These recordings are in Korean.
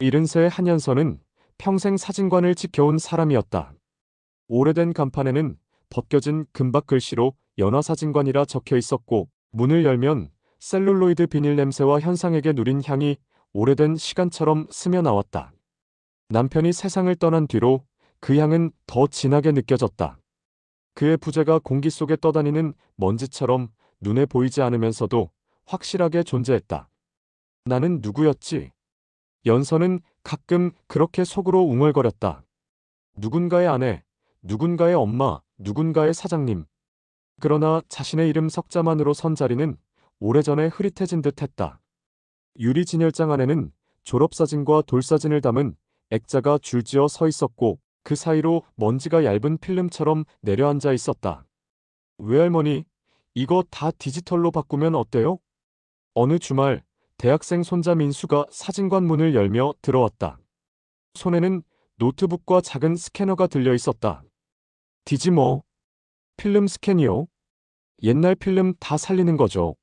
70세의 한연서는 평생 사진관을 지켜온 사람이었다. 오래된 간판에는 벗겨진 금박 글씨로 연화사진관이라 적혀 있었고, 문을 열면 셀룰로이드 비닐 냄새와 현상에게 누린 향이 오래된 시간처럼 스며 나왔다. 남편이 세상을 떠난 뒤로 그 향은 더 진하게 느껴졌다. 그의 부재가 공기 속에 떠다니는 먼지처럼 눈에 보이지 않으면서도 확실하게 존재했다. 나는 누구였지? 연서는 가끔 그렇게 속으로 웅얼거렸다. 누군가의 아내, 누군가의 엄마, 누군가의 사장님. 그러나 자신의 이름 석자만으로 선 자리는 오래전에 흐릿해진 듯 했다. 유리 진열장 안에는 졸업사진과 돌사진을 담은 액자가 줄지어 서 있었고, 그 사이로 먼지가 얇은 필름처럼 내려앉아 있었다. 외할머니, 이거 다 디지털로 바꾸면 어때요? 어느 주말 대학생 손자 민수가 사진관 문을 열며 들어왔다. 손에는 노트북과 작은 스캐너가 들려 있었다. 디지모, 필름 스캔이요? 옛날 필름 다 살리는 거죠.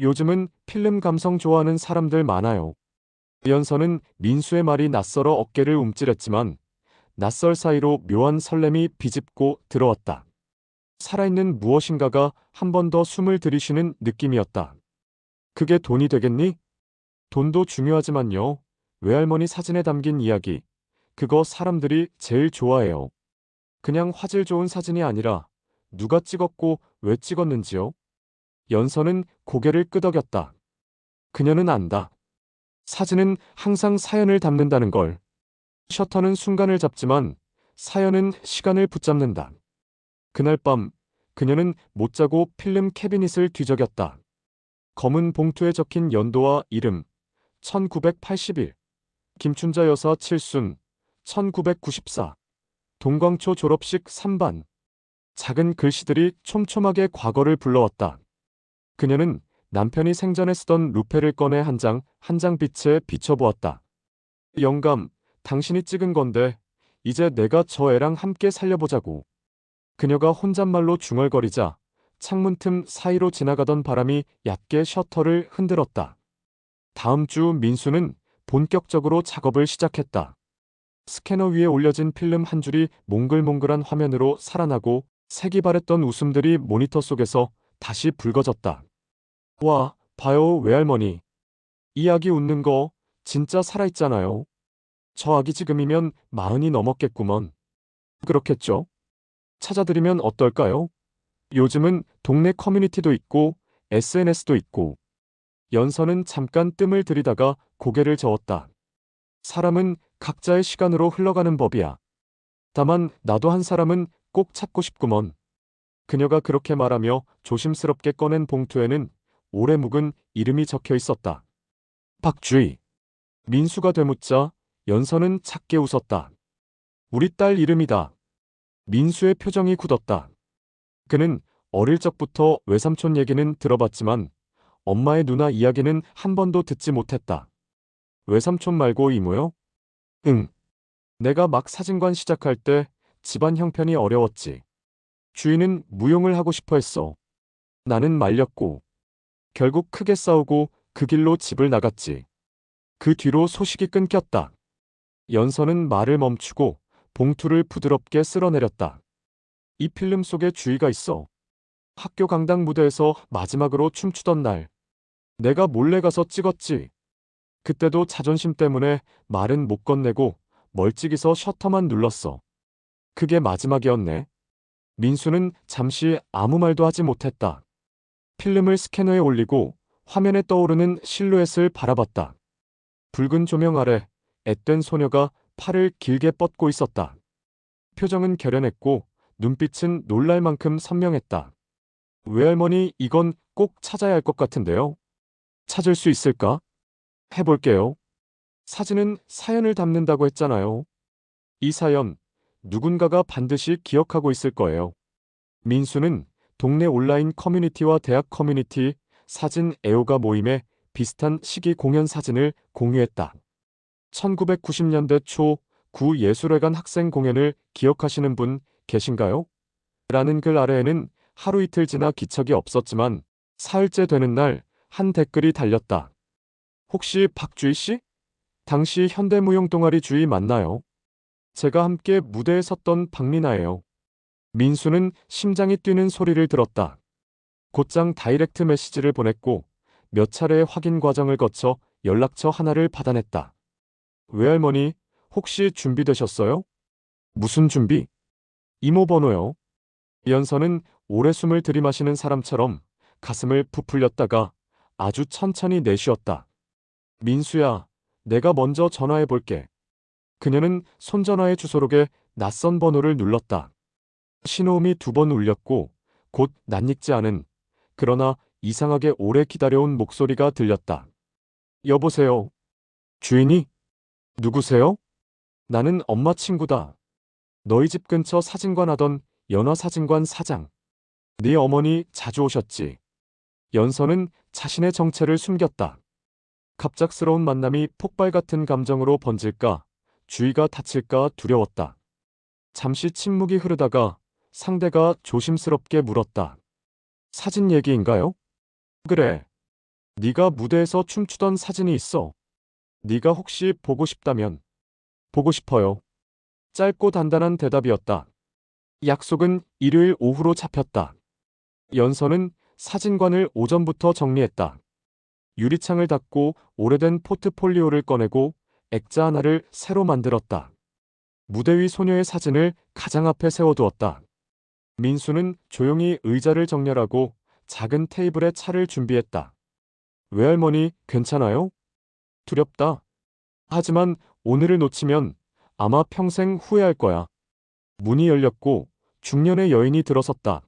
요즘은 필름 감성 좋아하는 사람들 많아요. 연서는 민수의 말이 낯설어 어깨를 움찔했지만 낯설 사이로 묘한 설렘이 비집고 들어왔다. 살아있는 무엇인가가 한 번 더 숨을 들이쉬는 느낌이었다. 그게 돈이 되겠니? 돈도 중요하지만요. 외할머니 사진에 담긴 이야기, 그거 사람들이 제일 좋아해요. 그냥 화질 좋은 사진이 아니라 누가 찍었고 왜 찍었는지요? 연서는 고개를 끄덕였다. 그녀는 안다. 사진은 항상 사연을 담는다는 걸. 셔터는 순간을 잡지만 사연은 시간을 붙잡는다. 그날 밤 그녀는 못 자고 필름 캐비닛을 뒤적였다. 검은 봉투에 적힌 연도와 이름 1981, 김춘자 여사 칠순 1994, 동광초 졸업식 3반. 작은 글씨들이 촘촘하게 과거를 불러왔다. 그녀는 남편이 생전에 쓰던 루페를 꺼내 한 장 한 장 빛에 비춰보았다. 영감, 당신이 찍은 건데 이제 내가 저 애랑 함께 살려보자고. 그녀가 혼잣말로 중얼거리자 창문 틈 사이로 지나가던 바람이 얕게 셔터를 흔들었다. 다음 주 민수는 본격적으로 작업을 시작했다. 스캐너 위에 올려진 필름 한 줄이 몽글몽글한 화면으로 살아나고 색이 바랬던 웃음들이 모니터 속에서 다시 붉어졌다. 와, 봐요, 외할머니. 이 아기 웃는 거 진짜 살아있잖아요. 저 아기 지금이면 40이 넘었겠구먼. 그렇겠죠? 찾아드리면 어떨까요? 요즘은 동네 커뮤니티도 있고 SNS도 있고. 연서는 잠깐 뜸을 들이다가 고개를 저었다. 사람은 각자의 시간으로 흘러가는 법이야. 다만 나도 한 사람은 꼭 찾고 싶구먼. 그녀가 그렇게 말하며 조심스럽게 꺼낸 봉투에는 오래 묵은 이름이 적혀 있었다. 박주희. 민수가 되묻자 연서는 작게 웃었다. 우리 딸 이름이다. 민수의 표정이 굳었다. 그는 어릴 적부터 외삼촌 얘기는 들어봤지만 엄마의 누나 이야기는 한 번도 듣지 못했다. 외삼촌 말고 이모요? 응. 내가 막 사진관 시작할 때 집안 형편이 어려웠지. 주인은 무용을 하고 싶어 했어. 나는 말렸고. 결국 크게 싸우고 그 길로 집을 나갔지. 그 뒤로 소식이 끊겼다. 연서는 말을 멈추고 봉투를 부드럽게 쓸어내렸다. 이 필름 속에 주희가 있어. 학교 강당 무대에서 마지막으로 춤추던 날. 내가 몰래 가서 찍었지. 그때도 자존심 때문에 말은 못 건네고 멀찍이서 셔터만 눌렀어. 그게 마지막이었네. 민수는 잠시 아무 말도 하지 못했다. 필름을 스캐너에 올리고 화면에 떠오르는 실루엣을 바라봤다. 붉은 조명 아래 앳된 소녀가 팔을 길게 뻗고 있었다. 표정은 결연했고 눈빛은 놀랄 만큼 선명했다. 외할머니, 이건 꼭 찾아야 할 것 같은데요. 찾을 수 있을까? 해볼게요. 사진은 사연을 담는다고 했잖아요. 이 사연, 누군가가 반드시 기억하고 있을 거예요. 민수는 동네 온라인 커뮤니티와 대학 커뮤니티, 사진 애호가 모임에 비슷한 시기 공연 사진을 공유했다. 1990년대 초 구 예술회관 학생 공연을 기억하시는 분 계신가요? 라는 글 아래에는 하루 이틀 지나 기척이 없었지만 사흘째 되는 날 한 댓글이 달렸다. 혹시 박주희 씨? 당시 현대무용 동아리 주의 맞나요? 제가 함께 무대에 섰던 박민아예요. 민수는 심장이 뛰는 소리를 들었다. 곧장 다이렉트 메시지를 보냈고 몇 차례의 확인 과정을 거쳐 연락처 하나를 받아냈다. 외할머니, 혹시 준비되셨어요? 무슨 준비? 이모 번호요. 연서는 오래 숨을 들이마시는 사람처럼 가슴을 부풀렸다가 아주 천천히 내쉬었다. 민수야, 내가 먼저 전화해 볼게. 그녀는 손전화의 주소록에 낯선 번호를 눌렀다. 신호음이 2번 울렸고 곧 낯익지 않은, 그러나 이상하게 오래 기다려온 목소리가 들렸다. 여보세요. 주인이? 누구세요? 나는 엄마 친구다. 너희 집 근처 사진관 하던 연화사진관 사장. 네 어머니 자주 오셨지. 연서는 자신의 정체를 숨겼다. 갑작스러운 만남이 폭발 같은 감정으로 번질까, 주위가 다칠까 두려웠다. 잠시 침묵이 흐르다가 상대가 조심스럽게 물었다. 사진 얘기인가요? 그래. 네가 무대에서 춤추던 사진이 있어. 네가 혹시 보고 싶다면. 보고 싶어요. 짧고 단단한 대답이었다. 약속은 일요일 오후로 잡혔다. 연서는 사진관을 오전부터 정리했다. 유리창을 닫고 오래된 포트폴리오를 꺼내고 액자 하나를 새로 만들었다. 무대 위 소녀의 사진을 가장 앞에 세워두었다. 민수는 조용히 의자를 정렬하고 작은 테이블에 차를 준비했다. 외할머니, 괜찮아요? 두렵다. 하지만 오늘을 놓치면 아마 평생 후회할 거야. 문이 열렸고 중년의 여인이 들어섰다.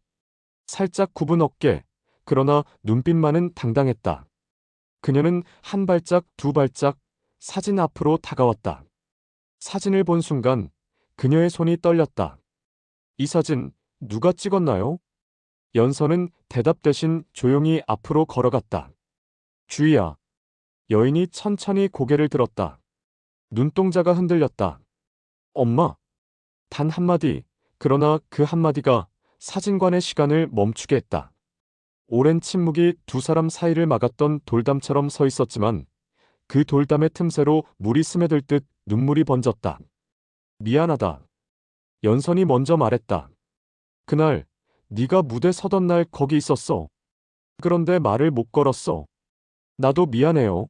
살짝 굽은 어깨, 그러나 눈빛만은 당당했다. 그녀는 한 발짝, 2발짝 사진 앞으로 다가왔다. 사진을 본 순간 그녀의 손이 떨렸다. 이 사진 누가 찍었나요? 연서는 대답 대신 조용히 앞으로 걸어갔다. 주희야. 여인이 천천히 고개를 들었다. 눈동자가 흔들렸다. 엄마. 단 한마디, 그러나 그 한마디가 사진관의 시간을 멈추게 했다. 오랜 침묵이 두 사람 사이를 막았던 돌담처럼 서 있었지만 그 돌담의 틈새로 물이 스며들 듯 눈물이 번졌다. 미안하다. 연선이 먼저 말했다. 그날 네가 무대 서던 날 거기 있었어. 그런데 말을 못 걸었어. 나도 미안해요.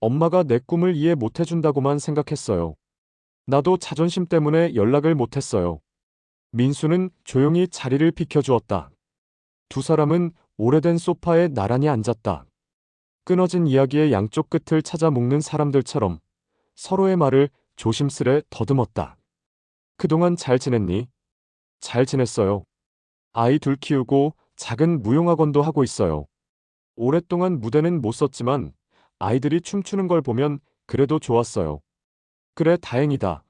엄마가 내 꿈을 이해 못 해준다고만 생각했어요. 나도 자존심 때문에 연락을 못했어요. 민수는 조용히 자리를 비켜주었다. 두 사람은 오래된 소파에 나란히 앉았다. 끊어진 이야기의 양쪽 끝을 찾아 묶는 사람들처럼 서로의 말을 조심스레 더듬었다. 그동안 잘 지냈니? 잘 지냈어요. 아이 둘 키우고 작은 무용학원도 하고 있어요. 오랫동안 무대는 못 섰지만 아이들이 춤추는 걸 보면 그래도 좋았어요. 그래, 다행이다.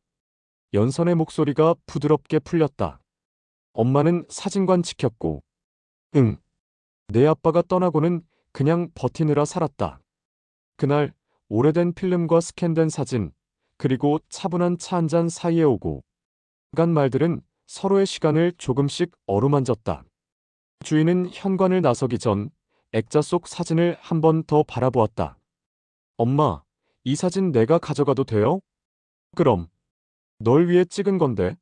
연선의 목소리가 부드럽게 풀렸다. 엄마는 사진관 지켰고, 응. 내 아빠가 떠나고는 그냥 버티느라 살았다. 그날 오래된 필름과 스캔된 사진, 그리고 차분한 차 한 잔 사이에 오고 간 말들은 서로의 시간을 조금씩 어루만졌다. 주인은 현관을 나서기 전 액자 속 사진을 한 번 더 바라보았다. 엄마, 이 사진 내가 가져가도 돼요? 그럼. 널 위해 찍은 건데.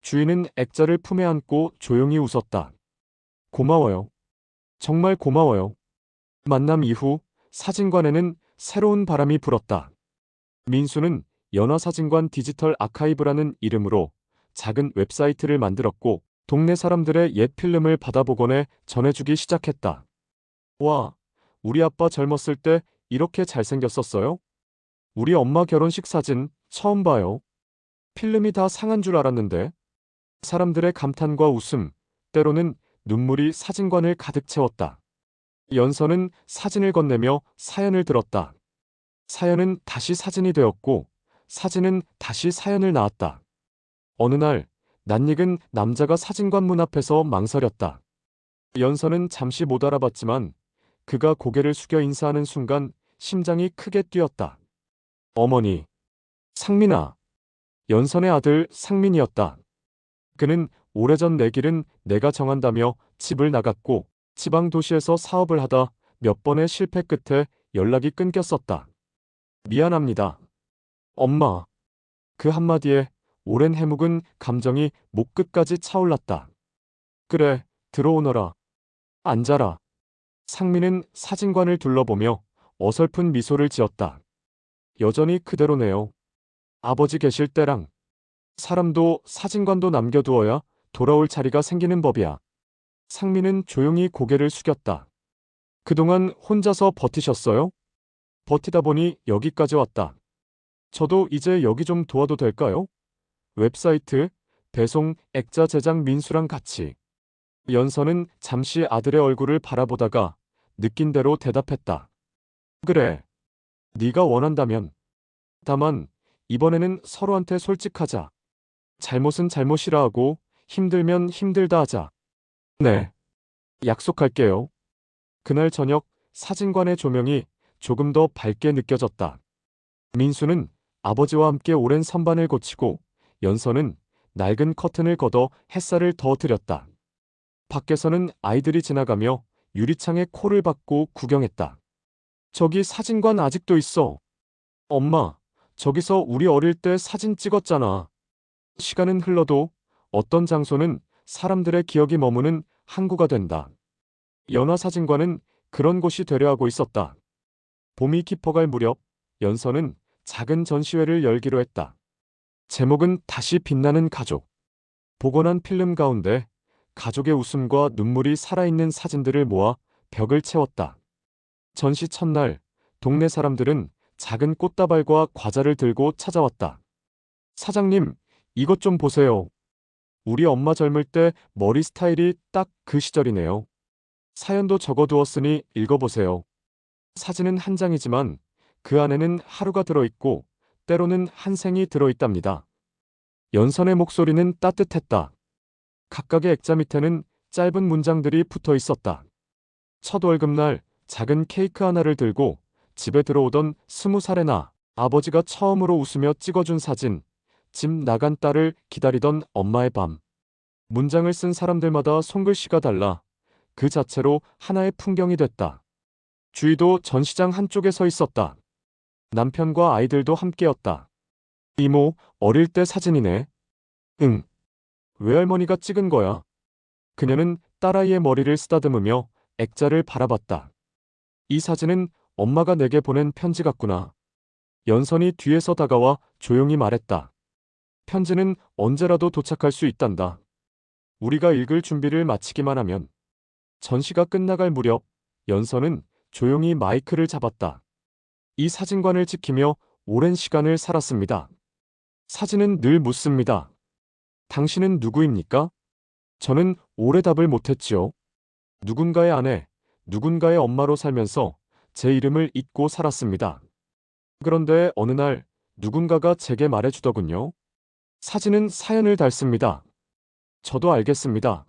주인은 액자를 품에 안고 조용히 웃었다. 고마워요. 정말 고마워요. 만남 이후 사진관에는 새로운 바람이 불었다. 민수는 연화사진관 디지털 아카이브라는 이름으로 작은 웹사이트를 만들었고 동네 사람들의 옛 필름을 받아보곤 해 전해주기 시작했다. 와, 우리 아빠 젊었을 때 이렇게 잘생겼었어요? 우리 엄마 결혼식 사진 처음 봐요. 필름이 다 상한 줄 알았는데. 사람들의 감탄과 웃음, 때로는 눈물이 사진관을 가득 채웠다. 연서는 사진을 건네며 사연을 들었다. 사연은 다시 사진이 되었고 사진은 다시 사연을 낳았다. 어느 날 낯익은 남자가 사진관 문 앞에서 망설였다. 연서는 잠시 못 알아봤지만 그가 고개를 숙여 인사하는 순간 심장이 크게 뛰었다. 어머니, 상민아. 연선의 아들 상민이었다. 그는 오래전 내 길은 내가 정한다며 집을 나갔고 지방 도시에서 사업을 하다 몇 번의 실패 끝에 연락이 끊겼었다. 미안합니다. 엄마. 그 한마디에 오랜 해묵은 감정이 목 끝까지 차올랐다. 그래, 들어오너라. 앉아라. 상민은 사진관을 둘러보며 어설픈 미소를 지었다. 여전히 그대로네요. 아버지 계실 때랑 사람도 사진관도 남겨두어야 돌아올 자리가 생기는 법이야. 상민은 조용히 고개를 숙였다. 그동안 혼자서 버티셨어요? 버티다 보니 여기까지 왔다. 저도 이제 여기 좀 도와도 될까요? 웹사이트, 배송, 액자 제작 민수랑 같이. 연서는 잠시 아들의 얼굴을 바라보다가 느낀 대로 대답했다. 그래. 네가 원한다면. 다만 이번에는 서로한테 솔직하자. 잘못은 잘못이라 하고 힘들면 힘들다 하자. 네. 약속할게요. 그날 저녁 사진관의 조명이 조금 더 밝게 느껴졌다. 민수는 아버지와 함께 오랜 선반을 고치고 연서는 낡은 커튼을 걷어 햇살을 더 들였다. 밖에서는 아이들이 지나가며 유리창에 코를 박고 구경했다. 저기 사진관 아직도 있어. 엄마, 저기서 우리 어릴 때 사진 찍었잖아. 시간은 흘러도 어떤 장소는 사람들의 기억이 머무는 항구가 된다. 연화사진관은 그런 곳이 되려 하고 있었다. 봄이 깊어갈 무렵 연서는 작은 전시회를 열기로 했다. 제목은 다시 빛나는 가족. 복원한 필름 가운데 가족의 웃음과 눈물이 살아있는 사진들을 모아 벽을 채웠다. 전시 첫날 동네 사람들은 작은 꽃다발과 과자를 들고 찾아왔다. 사장님, 이것 좀 보세요. 우리 엄마 젊을 때 머리 스타일이 딱 그 시절이네요. 사연도 적어두었으니 읽어보세요. 사진은 한 장이지만 그 안에는 하루가 들어있고 때로는 한 생이 들어있답니다. 연선의 목소리는 따뜻했다. 각각의 액자 밑에는 짧은 문장들이 붙어 있었다. 첫 월급날 작은 케이크 하나를 들고 집에 들어오던 20살의 나, 아버지가 처음으로 웃으며 찍어준 사진, 집 나간 딸을 기다리던 엄마의 밤. 문장을 쓴 사람들마다 손글씨가 달라 그 자체로 하나의 풍경이 됐다. 주희도 전시장 한쪽에 서 있었다. 남편과 아이들도 함께였다. 이모, 어릴 때 사진이네. 응. 외할머니가 찍은 거야. 그녀는 딸아이의 머리를 쓰다듬으며 액자를 바라봤다. 이 사진은 엄마가 내게 보낸 편지 같구나. 연선이 뒤에서 다가와 조용히 말했다. 편지는 언제라도 도착할 수 있단다. 우리가 읽을 준비를 마치기만 하면. 전시가 끝나갈 무렵 연선은 조용히 마이크를 잡았다. 이 사진관을 지키며 오랜 시간을 살았습니다. 사진은 늘 묻습니다. 당신은 누구입니까? 저는 오래 답을 못했지요. 누군가의 아내, 누군가의 엄마로 살면서 제 이름을 잊고 살았습니다. 그런데 어느 날 누군가가 제게 말해주더군요. 사진은 사연을 닳습니다. 저도 알겠습니다.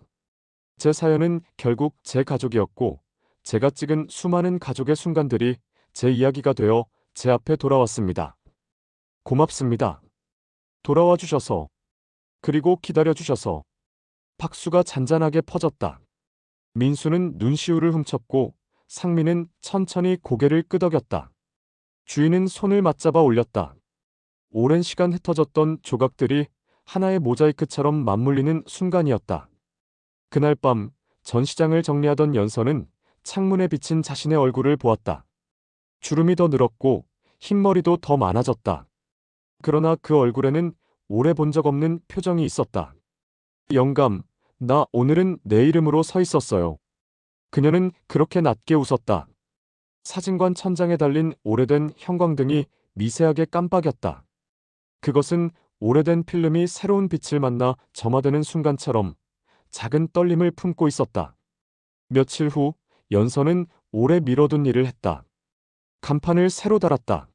제 사연은 결국 제 가족이었고 제가 찍은 수많은 가족의 순간들이 제 이야기가 되어 제 앞에 돌아왔습니다. 고맙습니다. 돌아와 주셔서. 그리고 기다려 주셔서. 박수가 잔잔하게 퍼졌다. 민수는 눈시울을 훔쳤고 상민은 천천히 고개를 끄덕였다. 주인은 손을 맞잡아 올렸다. 오랜 시간 흩어졌던 조각들이 하나의 모자이크처럼 맞물리는 순간이었다. 그날 밤 전시장을 정리하던 연서는 창문에 비친 자신의 얼굴을 보았다. 주름이 더 늘었고 흰머리도 더 많아졌다. 그러나 그 얼굴에는 오래 본 적 없는 표정이 있었다. 영감, 나 오늘은 내 이름으로 서 있었어요. 그녀는 그렇게 낮게 웃었다. 사진관 천장에 달린 오래된 형광등이 미세하게 깜빡였다. 그것은 오래된 필름이 새로운 빛을 만나 점화되는 순간처럼 작은 떨림을 품고 있었다. 며칠 후 연서는 오래 미뤄둔 일을 했다. 간판을 새로 달았다.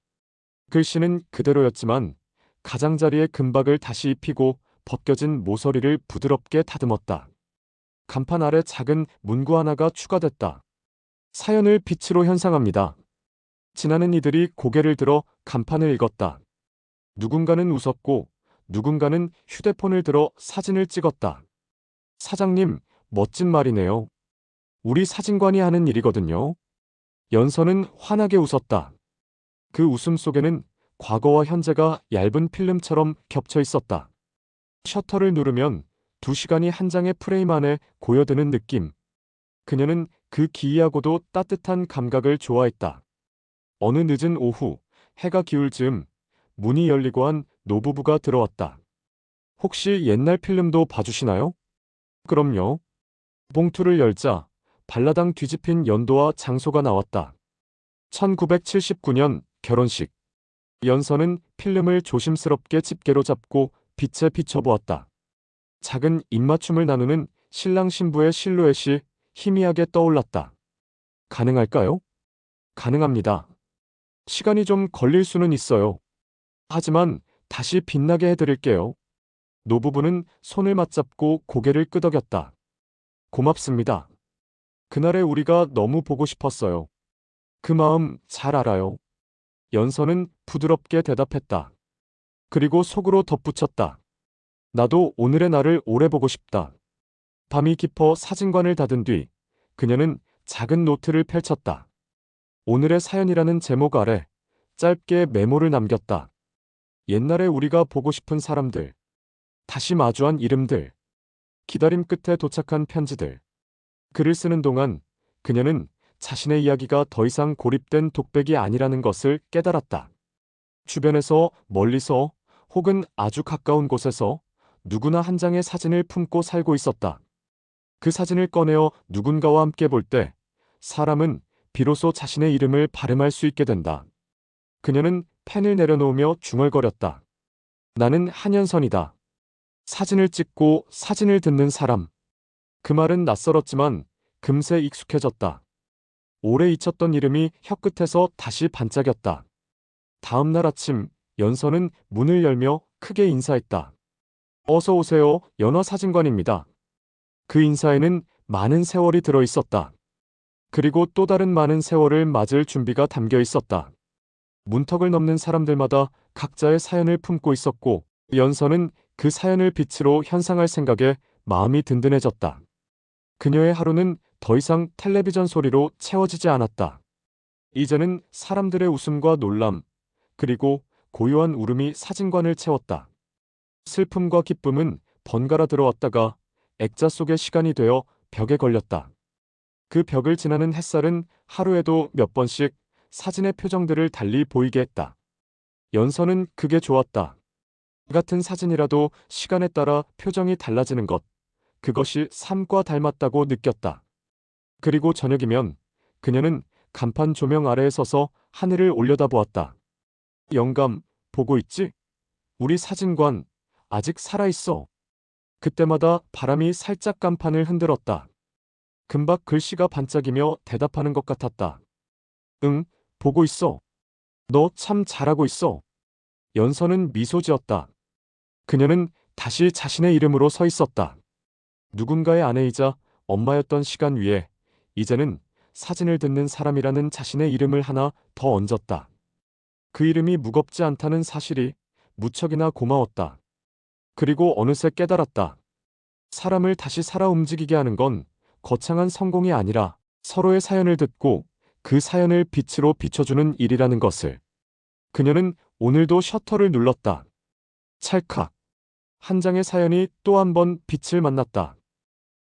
글씨는 그대로였지만 가장자리에 금박을 다시 입히고 벗겨진 모서리를 부드럽게 다듬었다. 간판 아래 작은 문구 하나가 추가됐다. 사연을 빛으로 현상합니다. 지나는 이들이 고개를 들어 간판을 읽었다. 누군가는 웃었고 누군가는 휴대폰을 들어 사진을 찍었다. 사장님, 멋진 말이네요. 우리 사진관이 하는 일이거든요. 연서는 환하게 웃었다. 그 웃음 속에는 과거와 현재가 얇은 필름처럼 겹쳐 있었다. 셔터를 누르면 2시간이 한 장의 프레임 안에 고여드는 느낌. 그녀는 그 기이하고도 따뜻한 감각을 좋아했다. 어느 늦은 오후, 해가 기울 즈음 문이 열리고 한 노부부가 들어왔다. 혹시 옛날 필름도 봐주시나요? 그럼요. 봉투를 열자 발라당 뒤집힌 연도와 장소가 나왔다. 1979년 결혼식. 연서는 필름을 조심스럽게 집게로 잡고 빛에 비춰보았다. 작은 입맞춤을 나누는 신랑 신부의 실루엣이 희미하게 떠올랐다. 가능할까요? 가능합니다. 시간이 좀 걸릴 수는 있어요. 하지만 다시 빛나게 해드릴게요. 노부부는 손을 맞잡고 고개를 끄덕였다. 고맙습니다. 그날의 우리가 너무 보고 싶었어요. 그 마음 잘 알아요. 연서는 부드럽게 대답했다. 그리고 속으로 덧붙였다. 나도 오늘의 나를 오래 보고 싶다. 밤이 깊어 사진관을 닫은 뒤 그녀는 작은 노트를 펼쳤다. 오늘의 사연이라는 제목 아래 짧게 메모를 남겼다. 옛날에 우리가 보고 싶은 사람들, 다시 마주한 이름들, 기다림 끝에 도착한 편지들. 글을 쓰는 동안 그녀는 자신의 이야기가 더 이상 고립된 독백이 아니라는 것을 깨달았다. 주변에서, 멀리서, 혹은 아주 가까운 곳에서 누구나 한 장의 사진을 품고 살고 있었다. 그 사진을 꺼내어 누군가와 함께 볼 때 사람은 비로소 자신의 이름을 발음할 수 있게 된다. 그녀는 펜을 내려놓으며 중얼거렸다. 나는 한연선이다. 사진을 찍고 사진을 듣는 사람. 그 말은 낯설었지만 금세 익숙해졌다. 오래 잊혔던 이름이 혀끝에서 다시 반짝였다. 다음 날 아침 연서는 문을 열며 크게 인사했다. 어서 오세요. 연화사진관입니다. 그 인사에는 많은 세월이 들어 있었다. 그리고 또 다른 많은 세월을 맞을 준비가 담겨 있었다. 문턱을 넘는 사람들마다 각자의 사연을 품고 있었고 연서는 그 사연을 빛으로 현상할 생각에 마음이 든든해졌다. 그녀의 하루는 더 이상 텔레비전 소리로 채워지지 않았다. 이제는 사람들의 웃음과 놀람, 그리고 고요한 울음이 사진관을 채웠다. 슬픔과 기쁨은 번갈아 들어왔다가 액자 속의 시간이 되어 벽에 걸렸다. 그 벽을 지나는 햇살은 하루에도 몇 번씩 사진의 표정들을 달리 보이게 했다. 연서는 그게 좋았다. 같은 사진이라도 시간에 따라 표정이 달라지는 것, 그것이 삶과 닮았다고 느꼈다. 그리고 저녁이면 그녀는 간판 조명 아래에 서서 하늘을 올려다보았다. 영감, 보고 있지? 우리 사진관, 아직 살아있어. 그때마다 바람이 살짝 간판을 흔들었다. 금박 글씨가 반짝이며 대답하는 것 같았다. 응, 보고 있어. 너 참 잘하고 있어. 연서는 미소 지었다. 그녀는 다시 자신의 이름으로 서 있었다. 누군가의 아내이자 엄마였던 시간 위에 이제는 사진을 듣는 사람이라는 자신의 이름을 하나 더 얹었다. 그 이름이 무겁지 않다는 사실이 무척이나 고마웠다. 그리고 어느새 깨달았다. 사람을 다시 살아 움직이게 하는 건 거창한 성공이 아니라 서로의 사연을 듣고 그 사연을 빛으로 비춰주는 일이라는 것을. 그녀는 오늘도 셔터를 눌렀다. 찰칵. 한 장의 사연이 또 한 번 빛을 만났다.